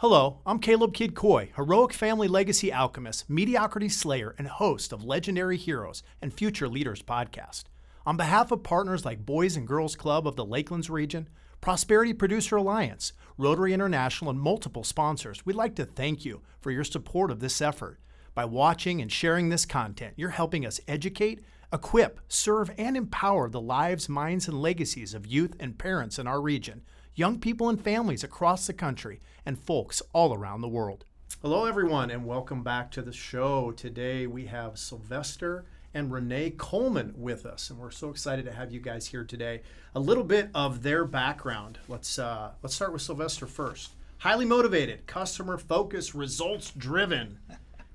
Hello, I'm Caleb Kid Coy, heroic family legacy alchemist, mediocrity slayer, and host of Legendary Heroes and Future Leaders podcast. On behalf of partners like Boys and Girls Club of the Lakelands region, Prosperity Producer Alliance, Rotary International, and multiple sponsors, we'd like to thank you for your support of this effort. By watching and sharing this content, you're helping us educate, equip, serve, and empower the lives, minds, and legacies of youth and parents in our region, young people and families across the country, and folks all around the world. Hello, everyone, and welcome back to the show. Today we have Sylvester and Renee Coleman with us, and we're so excited to have you guys here today. A little bit of their background. Let's start with Sylvester first. Highly motivated, customer-focused, results-driven,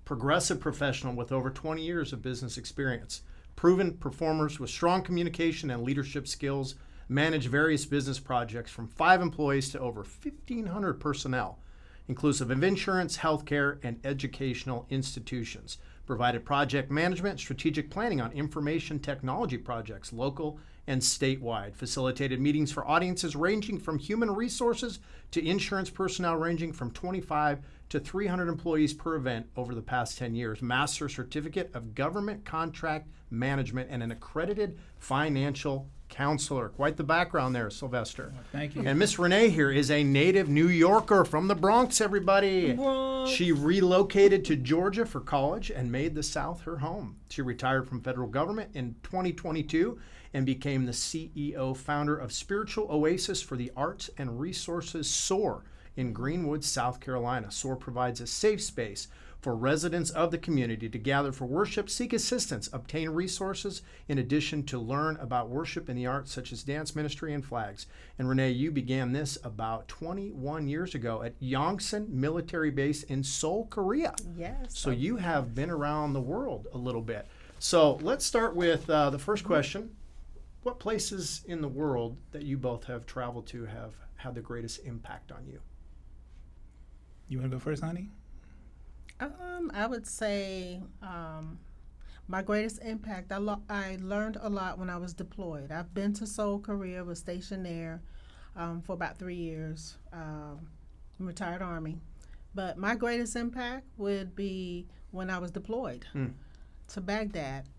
progressive professional with over 20 years of business experience. Proven performers with strong communication and leadership skills, manage various business projects from 5 employees to over 1,500 personnel, inclusive of insurance, healthcare, and educational institutions. Provided project management, strategic planning on information technology projects, local and statewide. Facilitated meetings for audiences ranging from human resources to insurance personnel ranging from 25 to 300 employees per event over the past 10 years. Master Certificate of Government Contract Management and an accredited financial counselor. Quite the background there, Sylvester. Well, thank you. And Miss Renee here is a native New Yorker from the Bronx, everybody. Bronx. She relocated to Georgia for college and made the South her home. She retired from federal government in 2022 and became the CEO founder of Spiritual Oasis for the Arts and Resources SOAR in Greenwood, South Carolina. SOAR provides a safe space for residents of the community to gather for worship, seek assistance, obtain resources, in addition to learn about worship and the arts such as dance ministry and flags. And Renee, you began this about 21 years ago at Yongsan Military Base in Seoul, Korea. Yes. So you have been around the world a little bit. So let's start with the first question. What places in the world that you both have traveled to have had the greatest impact on you? You want to go first, honey? I would say my greatest impact, I learned a lot when I was deployed. I've been to Seoul, Korea, was stationed there for about 3 years, retired Army. But my greatest impact would be when I was deployed to Baghdad.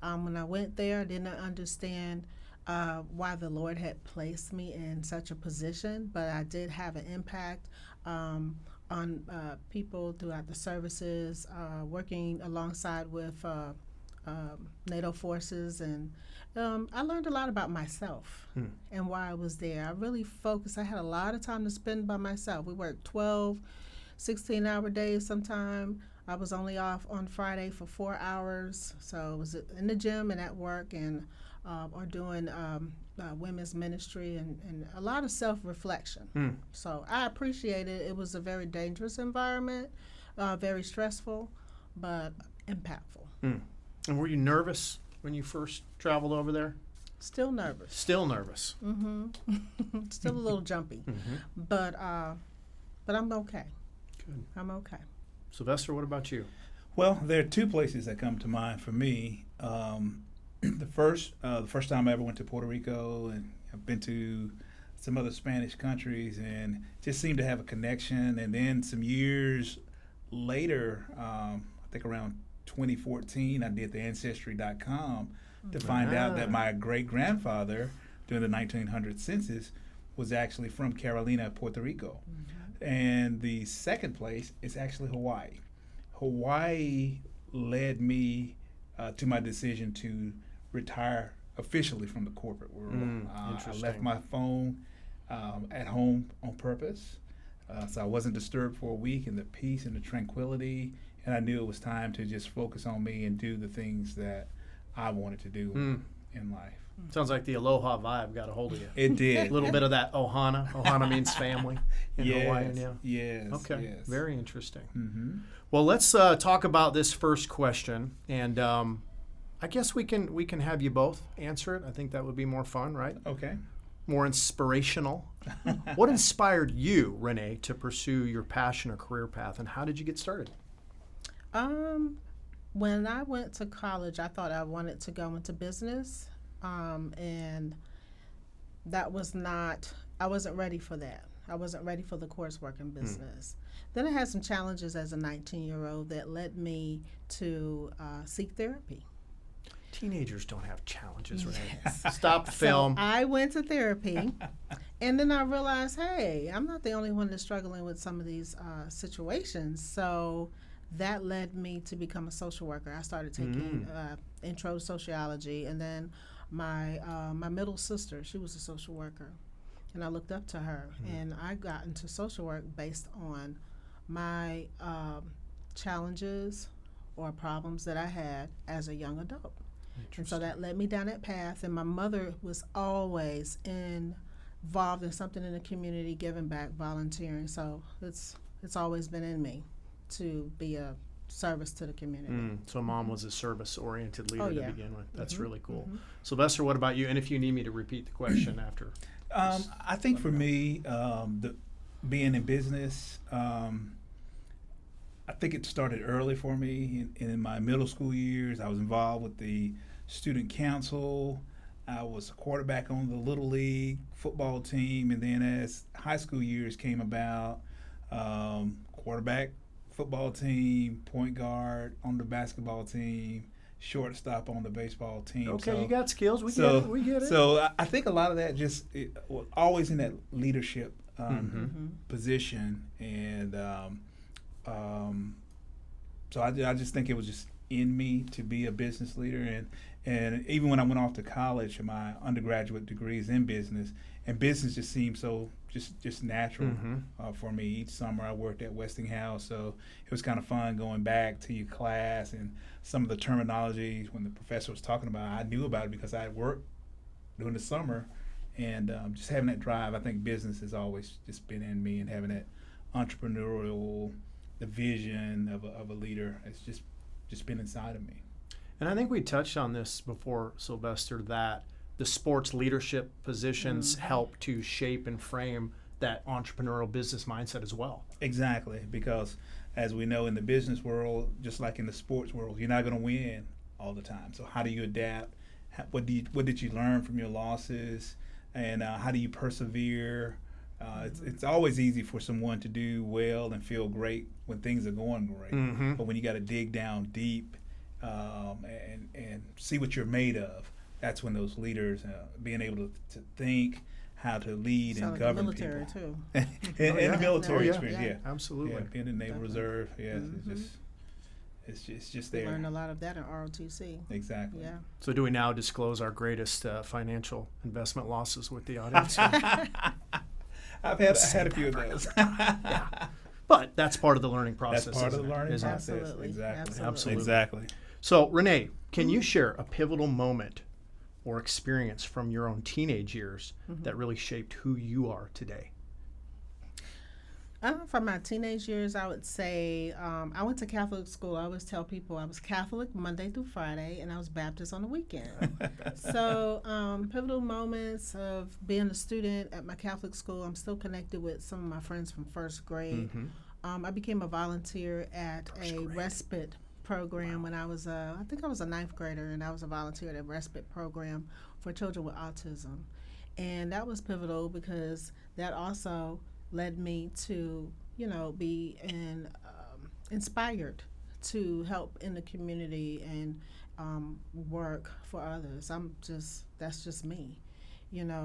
When I went there, I didn't understand why the Lord had placed me in such a position, but I did have an impact on people throughout the services, working alongside with NATO forces, and I learned a lot about myself and why I was there. I really focused. I had a lot of time to spend by myself. We worked 12, 16-hour days sometime. I was only off on Friday for 4 hours, so I was in the gym and at work and or doing women's ministry and a lot of self-reflection. So I appreciate it. It was a very dangerous environment, very stressful, but impactful. And were you nervous when you first traveled over there? Still nervous. Still nervous. Still a little jumpy, but I'm okay. Good. I'm okay. Sylvester, what about you? Well, there are 2 places that come to mind for me. The first time I ever went to Puerto Rico, and I've been to some other Spanish countries, and just seemed to have a connection. And then some years later, I think around 2014, I did the Ancestry.com to find out that my great-grandfather during the 1900 census was actually from Carolina, Puerto Rico. And the second place is actually Hawaii. Hawaii led me to my decision to retire officially from the corporate world. I left my phone at home on purpose, so I wasn't disturbed for a week in the peace and the tranquility, and I knew it was time to just focus on me and do the things that I wanted to do in life. Sounds like the Aloha vibe got a hold of you. It did. A little bit of that Ohana. Ohana means family in Yes, Hawaiian, yeah. Yes. Okay, yes. very interesting. Mm-hmm. Well, let's talk about this first question, and I guess we can have you both answer it. I think that would be more fun, right? Okay. More inspirational. What inspired you, Renee, to pursue your passion or career path, and how did you get started? When I went to college, I thought I wanted to go into business, and that was not, I wasn't ready for that. I wasn't ready for the coursework in business. Then I had some challenges as a 19-year-old that led me to seek therapy. Teenagers don't have challenges, right? Yes. Stop the film. So I went to therapy, and then I realized, hey, I'm not the only one that's struggling with some of these situations. So that led me to become a social worker. I started taking intro to sociology, and then my middle sister, she was a social worker, and I looked up to her, and I got into social work based on my challenges or problems that I had as a young adult. And so that led me down that path, and my mother was always involved in something in the community, giving back, volunteering. So it's always been in me to be a service to the community. So mom was a service-oriented leader to begin with. That's really cool. Sylvester, what about you? And if you need me to repeat the question after. I think for me, being in business, I think it started early for me. In my middle school years, I was involved with the student council. I was a quarterback on the Little League football team. And then as high school years came about, quarterback, football team, point guard on the basketball team, shortstop on the baseball team. Okay, so, you got skills. We get it. So I think a lot of that just was always in that leadership position. And so I just think it was just in me to be a business leader. And even when I went off to college, my undergraduate degree is in business, and business just seemed so just natural for me. Each summer I worked at Westinghouse, so it was kind of fun going back to your class, and some of the terminology when the professor was talking about it, I knew about it because I had worked during the summer, and just having that drive. I think business has always just been in me, and having that entrepreneurial, the vision of a leader has just been inside of me. And I think we touched on this before, Sylvester, that the sports leadership positions help to shape and frame that entrepreneurial business mindset as well. Exactly, because as we know in the business world, just like in the sports world, you're not going to win all the time. So how do you adapt? What did you learn from your losses? And how do you persevere? It's always easy for someone to do well and feel great when things are going great. But when you got to dig down deep and see what you're made of, that's when those leaders being able to think how to lead and govern like the military people. Too. And the military experience, yeah. Absolutely. being in the Naval Reserve, it's just there. We learned a lot of that in ROTC. Exactly. Yeah. So do we now disclose our greatest financial investment losses with the audience? I've had a few of those. But that's part of the learning process. That's part of the learning process. Absolutely. Exactly. Exactly. So, Renee, can you share a pivotal moment or experience from your own teenage years that really shaped who you are today? From my teenage years, I would say I went to Catholic school. I always tell people I was Catholic Monday through Friday, and I was Baptist on the weekend. So pivotal moments of being a student at my Catholic school, I'm still connected with some of my friends from first grade. I became a volunteer at respite program when I was, I think I was a ninth grader, and I was a volunteer at a respite program for children with autism. And that was pivotal because that also led me to, be inspired to help in the community and work for others. That's just me,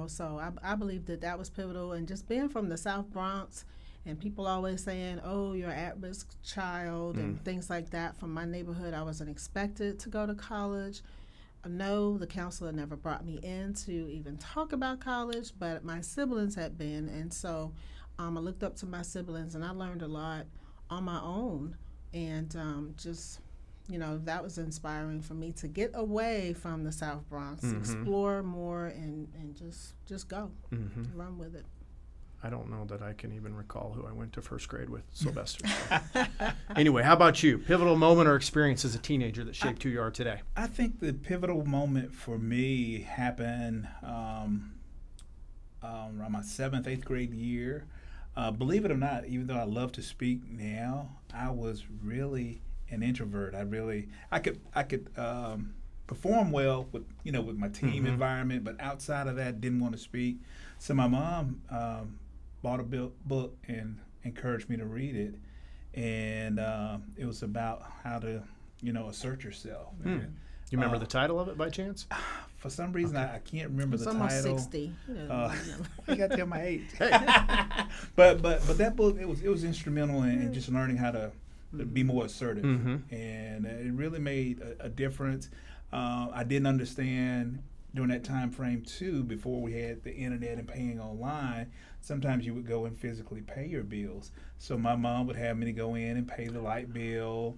So I believe that was pivotal. And just being from the South Bronx, and people always saying, "Oh, you're an at-risk child," and things like that. From my neighborhood, I wasn't expected to go to college. No, the counselor never brought me in to even talk about college, but my siblings had been, and so I looked up to my siblings, and I learned a lot on my own, and that was inspiring for me to get away from the South Bronx, explore more, and just go, run with it. I don't know that I can even recall who I went to first grade with, Sylvester. Anyway, how about you? Pivotal moment or experience as a teenager that shaped who you are today? I think the pivotal moment for me happened around my 7th, 8th grade year. Believe it or not, even though I love to speak now, I was really an introvert. I could perform well with my team environment, but outside of that, didn't want to speak. So my mom bought a book and encouraged me to read it, and it was about how to, assert yourself. And, you remember the title of it by chance? for some reason, I can't remember It's the almost title. 60. I got to tell my age. but that book, it was instrumental in just learning how to be more assertive, and it really made a difference. I didn't understand during that time frame too, before we had the internet and paying online. Sometimes you would go and physically pay your bills. So my mom would have me to go in and pay the light bill,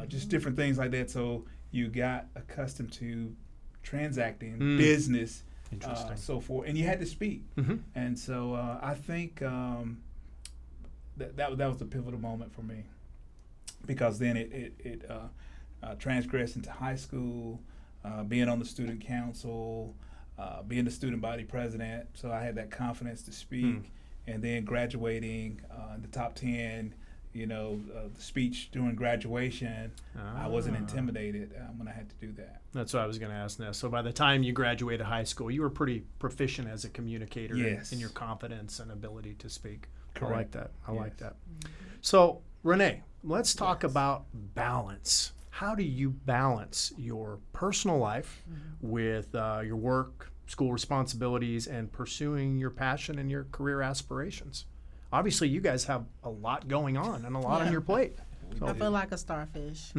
just different things like that. So you got accustomed to transacting business, so forth, and you had to speak. And so I think that was a pivotal moment for me, because then it transgressed into high school, being on the student council, being the student body president. So I had that confidence to speak, and then graduating in the top 10. The speech during graduation, I wasn't intimidated when I had to do that. That's what I was going to ask now. So by the time you graduated high school, you were pretty proficient as a communicator in your confidence and ability to speak. Correct. I like that. I like that. So, Renee, let's talk about balance. How do you balance your personal life with your work, school responsibilities, and pursuing your passion and your career aspirations? Obviously, you guys have a lot going on and a lot on your plate. I feel like a starfish.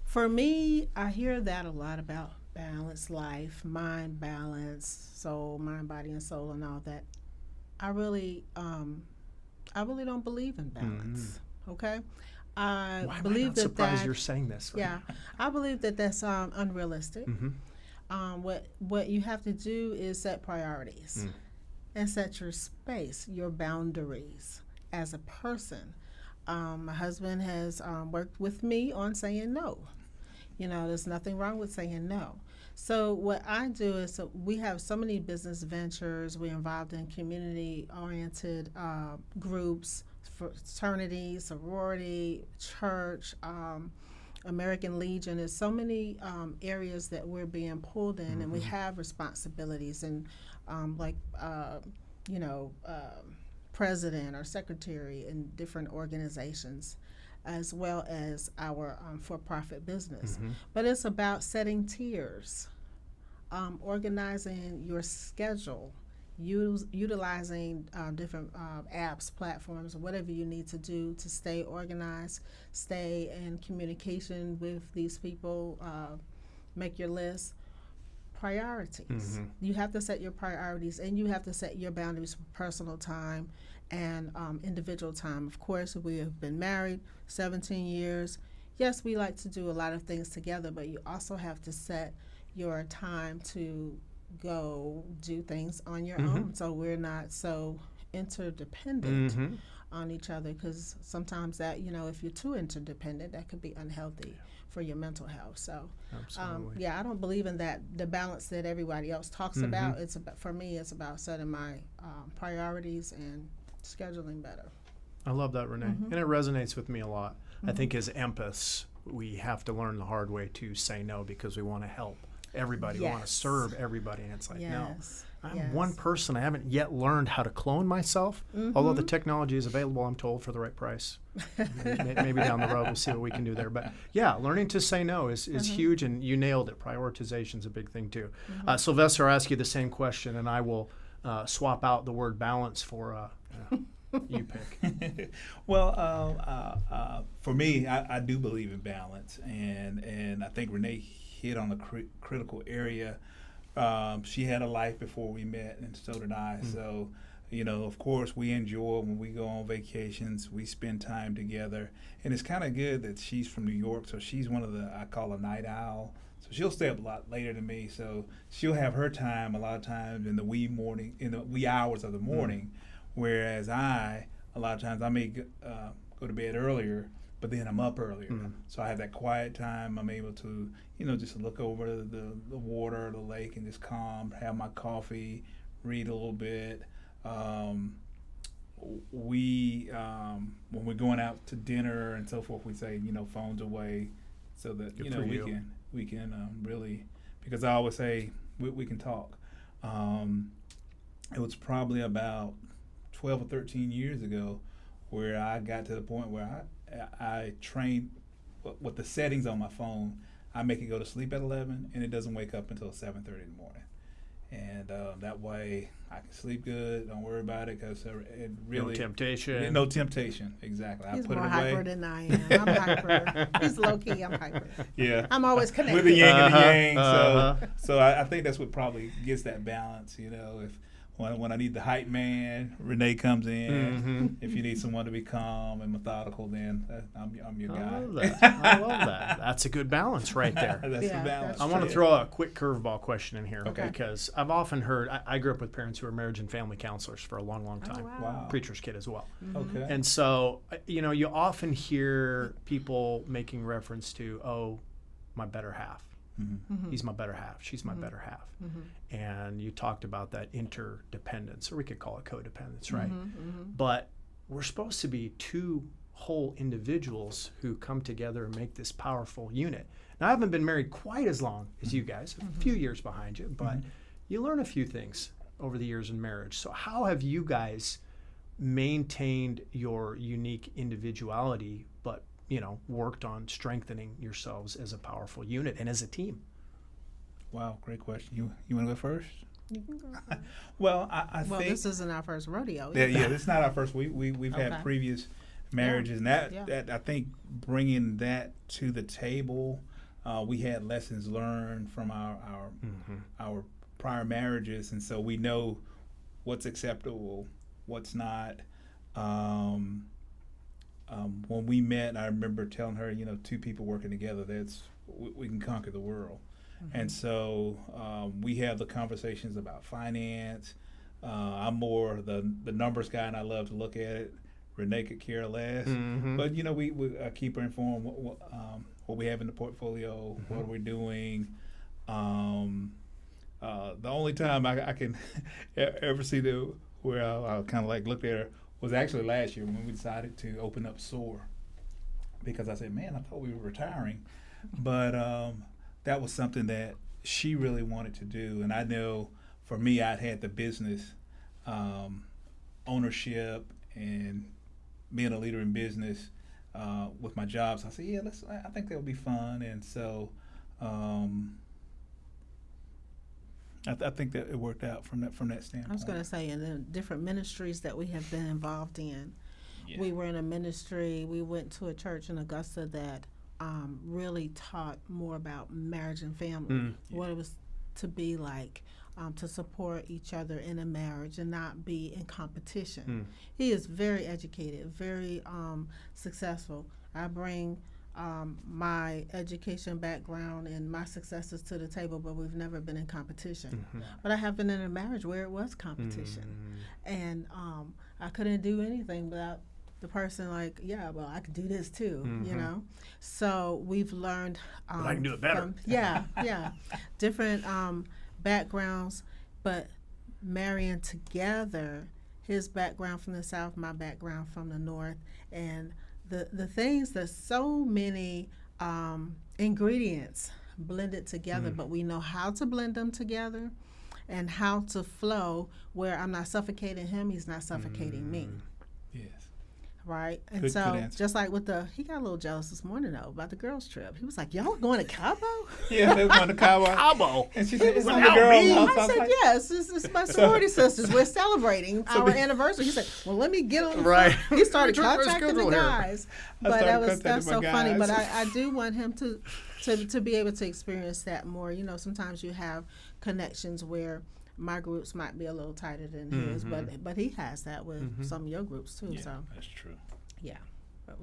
For me, I hear that a lot about balanced life, mind balance, soul, mind, body, and soul, and all that. I really don't believe in balance. Okay, I Why believe am I not surprised you're saying this? Right? Yeah, I believe that's unrealistic. What you have to do is set priorities. And set your space, your boundaries as a person. My husband has worked with me on saying no. There's nothing wrong with saying no. So what I do is, we have so many business ventures. We're involved in community-oriented groups, fraternity, sorority, church, American Legion. There's so many areas that we're being pulled in, and we have responsibilities, and president or secretary in different organizations, as well as our for-profit business. But it's about setting tiers, organizing your schedule, utilizing different apps, platforms, whatever you need to do to stay organized, stay in communication with these people, make your list. Priorities. You have to set your priorities, and you have to set your boundaries for personal time and individual time. Of course, we have been married 17 years. Yes, we like to do a lot of things together, but you also have to set your time to go do things on your own, so we're not so interdependent on each other, because sometimes that, if you're too interdependent, that could be unhealthy for your mental health. So I don't believe in that, the balance that everybody else talks about. It's about, for me, it's about setting my priorities and scheduling better. I love that, Renee, and it resonates with me a lot. I think as empaths, we have to learn the hard way to say no, because we want to help everybody. We want to serve everybody, and it's like, no, I'm one person. I haven't yet learned how to clone myself, although the technology is available, I'm told, for the right price. Maybe down the road we'll see what we can do there. But yeah, learning to say no is huge, and you nailed it. Prioritization is a big thing too. Sylvester, I'll ask you the same question, and I will swap out the word balance for you pick. Well, for me, I do believe in balance, and I think Renee hit on a critical area. She had a life before we met, and so did I. So, of course, we enjoy when we go on vacations. We spend time together, and it's kind of good that she's from New York, so she's one of I call a night owl. So she'll stay up a lot later than me. So she'll have her time a lot of times in the wee hours of the morning, whereas a lot of times I may go to bed earlier, but then I'm up earlier. So I have that quiet time. I'm able to, just look over the water, the lake, and just calm, have my coffee, read a little bit. When we're going out to dinner and so forth, we say, phones away, so that we can really, because I always say we can talk. It was probably about 12 or 13 years ago, where I got to the point where I trained with the settings on my phone. I make it go to sleep at 11, and it doesn't wake up until 7:30 in the morning. And that way I can sleep good. Don't worry about it, because it really No temptation. No temptation. Exactly. He's I put more it away. hyper than I am. I'm hyper. He's low key. I'm hyper. Yeah. I'm always connected. With the yin and the yang. Uh-huh. So I think that's what probably gets that balance. If when I need the hype man, Renee comes in. Mm-hmm. If you need someone to be calm and methodical, then I'm your guy. I love that. I love that. That's a good balance right there. That's Yeah, the balance. that's I want to true. throw a quick curveball question in here, Okay. because I've often heard, I grew up with parents who were marriage and family counselors for a long, long Oh, time. wow. Wow. Preacher's kid as well. Okay. And so, you often hear people making reference to, oh, my better half. Mhm. He's my better half. She's my better half. And you talked about that interdependence, or we could call it codependence, right? But we're supposed to be two whole individuals who come together and make this powerful unit. Now, I haven't been married quite as long as you guys, a few years behind you, but you learn a few things over the years in marriage. So how have you guys maintained your unique individuality, but worked on strengthening yourselves as a powerful unit and as a team? Wow, great question. You want to go first? You can go. Well, I Well, think this isn't our first rodeo. yeah, this is not our first. We've Okay. had previous marriages, and that Yeah. I think bringing that to the table, we had lessons learned from our prior marriages, and so we know what's acceptable, what's not. When we met, I remember telling her, two people working together, we can conquer the world. And so we have the conversations about finance. I'm more the numbers guy, and I love to look at it. Renee could care less. But, we keep her informed what we have in the portfolio, what we're doing. The only time I can ever see where I kind of like looked at her was actually last year when we decided to open up SOAR, because I said, man, I thought we were retiring. But that was something that she really wanted to do. And I know for me, I'd had the business ownership and being a leader in business with my jobs. So I said, yeah, I think that would be fun. And so I think that it worked out from that standpoint. I was going to say, in the different ministries that we have been involved in, we were in a ministry, we went to a church in Augusta that really taught more about marriage and family, what it was to be like, to support each other in a marriage and not be in competition. He is very educated, very successful. I bring my education background and my successes to the table, but we've never been in competition. But I have been in a marriage where it was competition. And I couldn't do anything without the person like, yeah, well, I could do this too, So we've learned. But I can do it better. Different backgrounds, but marrying together, his background from the South, my background from the North, and the things, there's so many ingredients blended together, but we know how to blend them together and how to flow where I'm not suffocating him, he's not suffocating me. Yes. Right? And Good so answer. just like with he got a little jealous this morning though about the girls trip. He was like, y'all going to Cabo? Yeah, they went to Cabo. Cabo. And she said, it's on the Without girls' me? house. I was said, like, yes, it's my sorority sisters. We're celebrating our anniversary. He said, well, let me get on the Right. phone. He started Return to contacting the schedule here. guys. I But started that's so contacting my funny. But guys. I do want him to be able to experience that more. Sometimes you have connections where my groups might be a little tighter than his, but he has that with some of your groups too. yeah, So that's true. yeah. But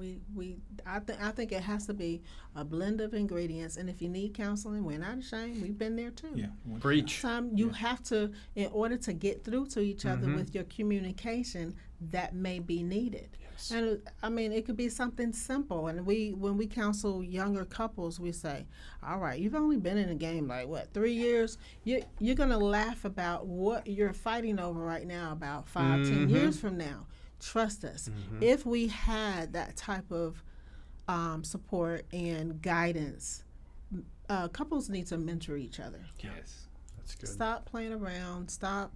I think it has to be a blend of ingredients, and if you need counseling, we're not ashamed. We've been there too. Yeah. Preach. You have to, in order to get through to each other with your communication, that may be needed. Yes. And I mean, it could be something simple. And when we counsel younger couples, we say, all right, you've only been in the game like 3 years. You're gonna laugh about what you're fighting over right now about 5, 10 years from now. Trust us. If we had that type of support and guidance, couples need to mentor each other. That's good. Stop playing around. Stop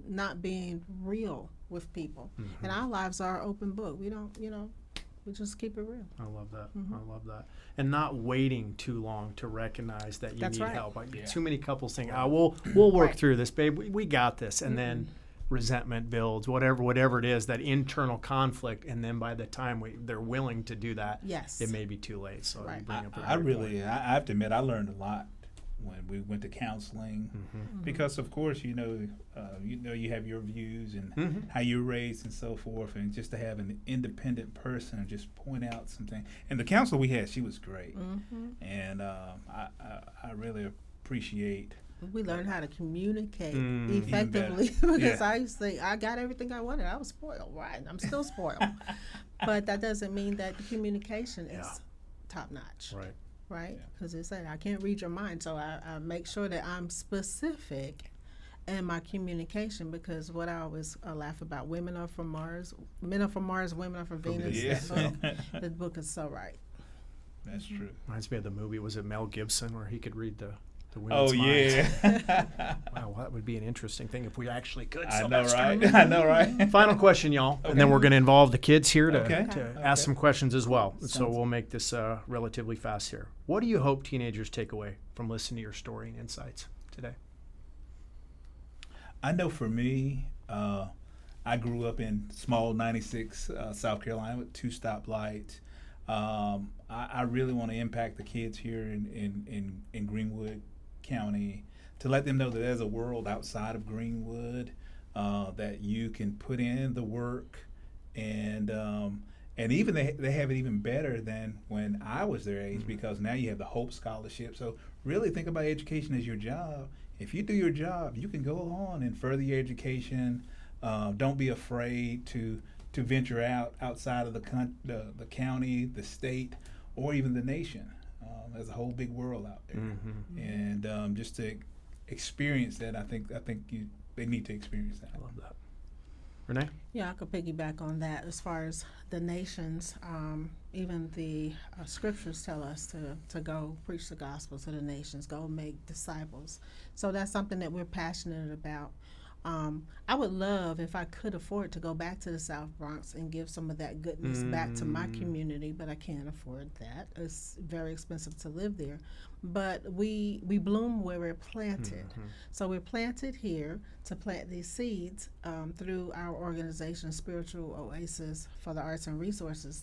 not being real with people. And our lives are an open book. We don't, we just keep it real. I love that. I love that. And not waiting too long to recognize that you That's need right. help. Like, Yeah. too many couples think, we'll work Right. through this, babe. We got this. And then resentment builds, whatever it is, that internal conflict. And then by the time they're willing to do that, Yes. it may be too late. So Right. you bring up a I great really, point. I have to admit, I learned a lot when we went to counseling, because of course, you have your views and how you're raised and so forth, and just to have an independent person just point out something. And the counselor we had, she was great, and I really appreciate. We learned how to communicate Even effectively better. because Yeah. I used to think I got everything I wanted. I was spoiled, right? I'm still spoiled. But that doesn't mean that the communication is top notch, Right. right? Because it said I can't read your mind, so I make sure that I'm specific in my communication, because what I always laugh about, women are from Mars, men are from Mars, women are from Venus. Venus. The book is so right. That's true. Reminds me of the movie, was it Mel Gibson, where he could read the Oh women's minds? yeah, Wow, that would be an interesting thing if we actually could. I know, Sylvester. right? I know, right? Final question, y'all, and then we're going to involve the kids here to, Okay. to Okay. ask some questions as well. So Sounds- we'll make this relatively fast here. What do you hope teenagers take away from listening to your story and insights today? I know for me, I grew up in small 96 South Carolina with 2 stoplights. I really want to impact the kids here in Greenwood County, to let them know that there's a world outside of Greenwood, that you can put in the work, and even they have it even better than when I was their age, because now you have the Hope Scholarship. So really think about education as your job. If you do your job, you can go on and further your education. Don't be afraid to venture outside of the county, the state, or even the nation. There's a whole big world out there, and just to experience that, I think they need to experience that. I love that. Renee? Yeah, I could piggyback on that. As far as the nations, even the scriptures tell us to go preach the gospel to the nations, go make disciples. So that's something that we're passionate about. I would love, if I could afford, to go back to the South Bronx and give some of that goodness back to my community, but I can't afford that. It's very expensive to live there. But we bloom where we're planted. So we're planted here to plant these seeds through our organization, Spiritual Oasis for the Arts and Resources,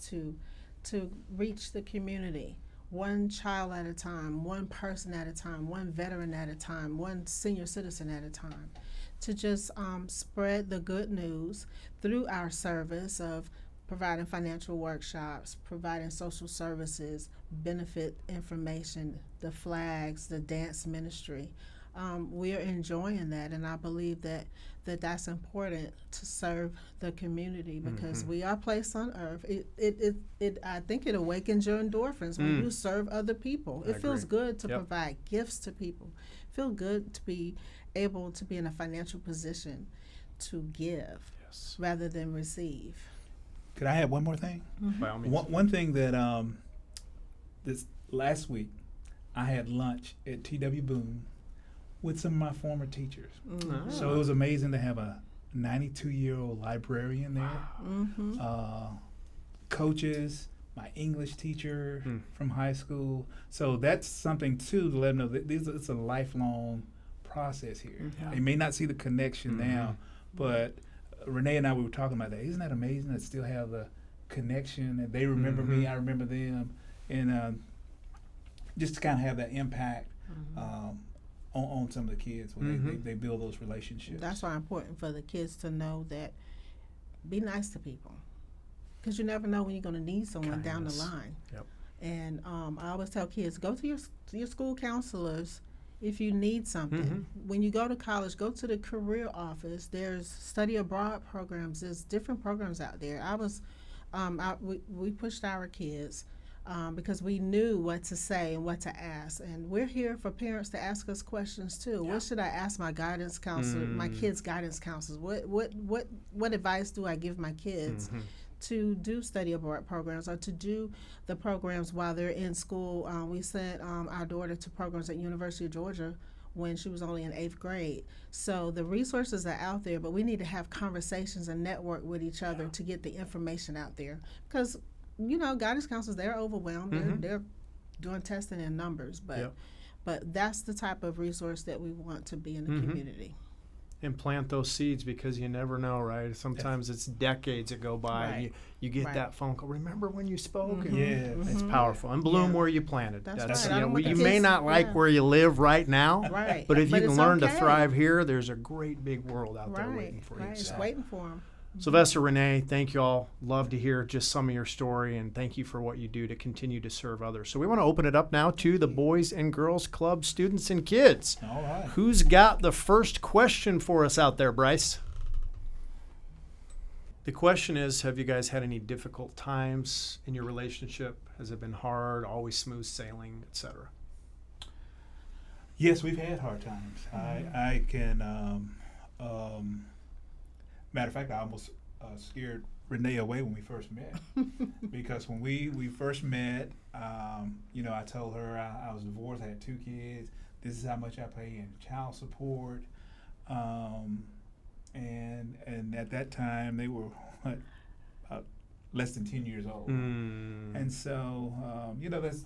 to reach the community. One child at a time, one person at a time, one veteran at a time, one senior citizen at a time, to just spread the good news through our service of providing financial workshops, providing social services, benefit information, the flags, the dance ministry. We are enjoying that, and I believe that's important to serve the community, because we are placed on earth. I think it awakens your endorphins when you serve other people. It feels agree. good to provide gifts to people. Feel good to be able to be in a financial position to give rather than receive. Could I have one more thing? By all means. One thing that this last week, I had lunch at T.W. Boone with some of my former teachers. So it was amazing to have a 92-year-old librarian there, coaches, my English teacher from high school. So that's something too, to let them know that it's a lifelong process here. They may not see the connection now, but Renee and I, we were talking about that. Isn't that amazing to still have the connection, and they remember me, I remember them, and just to kind of have that impact on some of the kids when they build those relationships. That's why it's important for the kids to know that be nice to people, because you never know when you're going to need someone down the Kindness. line. Yep. And I always tell kids, go to your school counselors if you need something. When you go to college, go to the career office. There's study abroad programs. There's different programs out there. We pushed our kids because we knew what to say and what to ask. And we're here for parents to ask us questions too. What should I ask my guidance counselor, my kids' guidance counselors? What advice do I give my kids to do study abroad programs, or to do the programs while they're in school? We sent our daughter to programs at University of Georgia when she was only in 8th grade. So the resources are out there, but we need to have conversations and network with each other to get the information out there. Because, guidance counselors, they're overwhelmed. They're doing testing in numbers, but that's the type of resource that we want to be in the community. And plant those seeds, because you never know, right? Sometimes it's decades that go by and you get that phone call. Remember when you spoke? And it's powerful. And bloom where you planted. That's right. You may not like where you live right now, right. but if you can learn to okay. thrive here, there's a great big world out there waiting for you. It's waiting for them. Sylvester, Renee, thank you all. Love to hear just some of your story, and thank you for what you do to continue to serve others. So we want to open it up now to the Boys and Girls Club students and kids. All right. Who's got the first question for us out there, Bryce? The question is, have you guys had any difficult times in your relationship? Has it been hard, always smooth sailing, etc.? Yes, we've had hard times. I can, matter of fact, I almost scared Renee away when we first met. Because when we first met, I told her I was divorced, I had 2 kids. This is how much I pay in child support. And at that time, they were less than 10 years old. And so,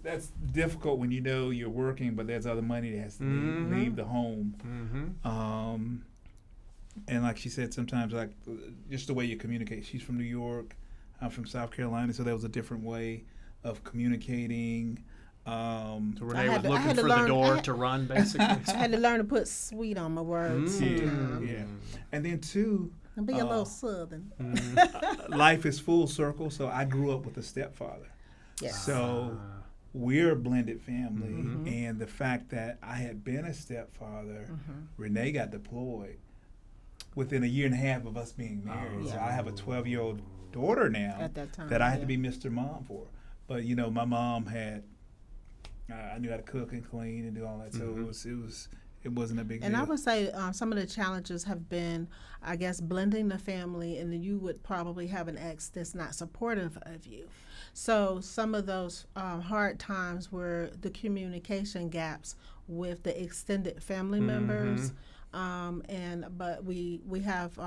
that's difficult when you're working, but there's other money that has to leave the home. And like she said, sometimes just the way you communicate. She's from New York, I'm from South Carolina, so there was a different way of communicating. So Renee was looking for the door to run, basically. I had to learn to put sweet on my words. Yeah. And then too, and be a little southern. Life is full circle. So I grew up with a stepfather. Yes. So we're a blended family, and the fact that I had been a stepfather, Renee got deployed within a year and a half of us being married. So I have a 12-year-old daughter now at that time, that I had to be Mr. Mom for. But my mom had. I knew how to cook and clean and do all that, so it wasn't a big deal. And I would say some of the challenges have been, I guess, blending the family, and then you would probably have an ex that's not supportive of you. So some of those hard times were the communication gaps with the extended family members. But we have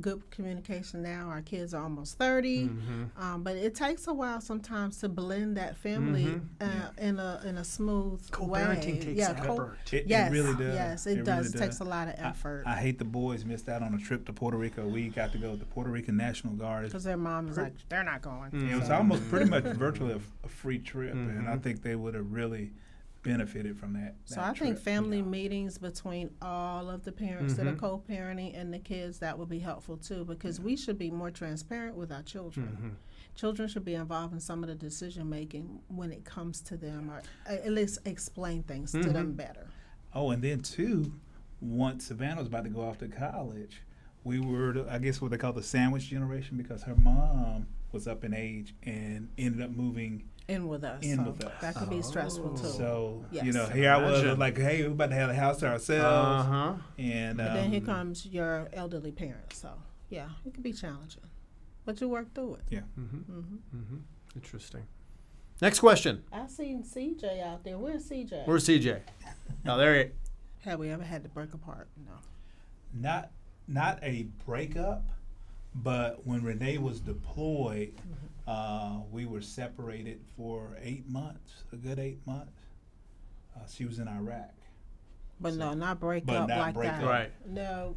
good communication now. Our kids are almost 30, but it takes a while sometimes to blend that family in a smooth way. Co-parenting takes effort. It really does. Yes, it does. Really it takes a lot of effort. I hate the boys missed out on a trip to Puerto Rico. We got to go with the Puerto Rican National Guard. Because their mom is like, they're not going. It was almost pretty much virtually a free trip, and I think they would have really benefited from that. So I think family meetings between all of the parents that are co-parenting and the kids, that would be helpful too, because we should be more transparent with our children. Children should be involved in some of the decision making when it comes to them, or at least explain things to them better. Oh, and then too, once Savannah was about to go off to college, we were, I guess what they call the sandwich generation, because her mom was up in age and ended up moving in with us. That could be stressful too. So, here I was like, hey, we're about to have the house to ourselves. And then here comes your elderly parents. So, yeah, it can be challenging. But you work through it. Yeah. Interesting. Next question. I seen CJ out there. Where's CJ? Where's CJ? Oh, there he is. Have we ever had to break apart? No. Not a breakup, but when Renee was deployed, we were separated for 8 months, a good 8 months. She was in Iraq. But so, no, not break up like that. Right. No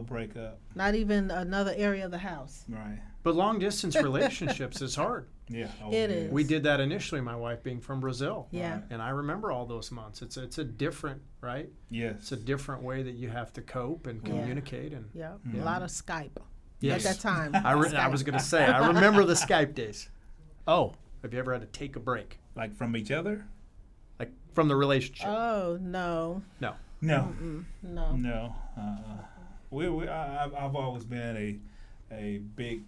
breakup. Not even another area of the house. Right. But long distance relationships is hard. Yeah. It is. We did that initially, my wife being from Brazil. Yeah. Right? And I remember all those months. It's a different, right? Yes. It's a different way that you have to cope and communicate. And a lot of Skype. Yes. At that time. I was going to say, I remember the Skype days. Oh, have you ever had to take a break? Like from each other? Like from the relationship? Oh, no. No. No. No. I've always been a big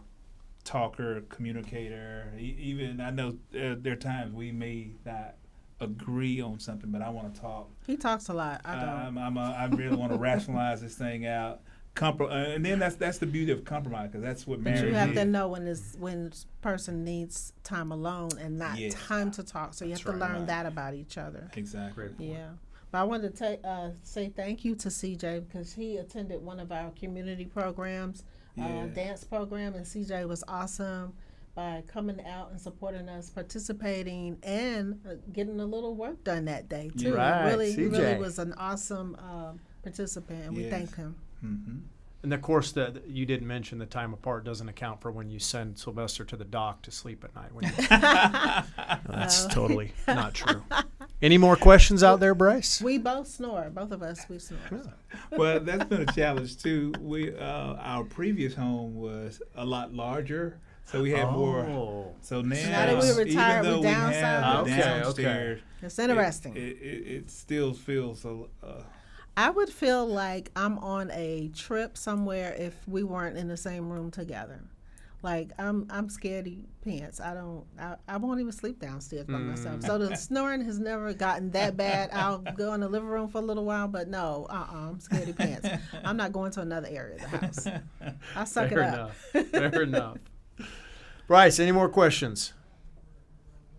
talker, communicator. Even I know there are times we may not agree on something, but I want to talk. He talks a lot. I don't. I really want to rationalize this thing out. And then that's the beauty of compromise, because that's what marriage is. You have to know when person needs time alone and not time to talk. So you have to learn that about each other. Exactly. Yeah. But I wanted to say thank you to CJ because he attended one of our community programs, dance program, and CJ was awesome by coming out and supporting us, participating, and getting a little work done that day too. Right, He CJ. really was an awesome participant, and we thank him. Mm-hmm. And of course, that you didn't mention the time apart doesn't account for when you send Sylvester to the dock to sleep at night. When you, that's totally not true. Any more questions out there, Bryce? We both snore. Both of us, we snore. Yeah. Well, that's been a challenge too. Our previous home was a lot larger, so we had more. So now that we retired, even though we we have the downsized. downstairs, It's interesting. it still feels I would feel like I'm on a trip somewhere if we weren't in the same room together. Like I'm scaredy pants. I won't even sleep downstairs by myself. So the snoring has never gotten that bad. I'll go in the living room for a little while, but no, I'm scaredy pants. I'm not going to another area of the house. I suck it up. Fair enough. Bryce, any more questions?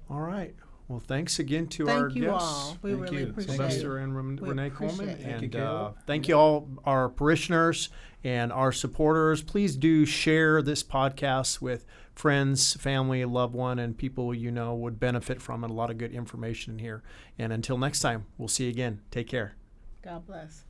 All right. Well, thanks again to our Thank you guests. all. We Thank really you. appreciate Sylvester it. and We Renee Coleman. appreciate it. Thank you, And Caleb. thank you all, our parishioners and our supporters. Please do share this podcast with friends, family, loved one, and people you know would benefit from it. A lot of good information here. And until next time, we'll see you again. Take care. God bless.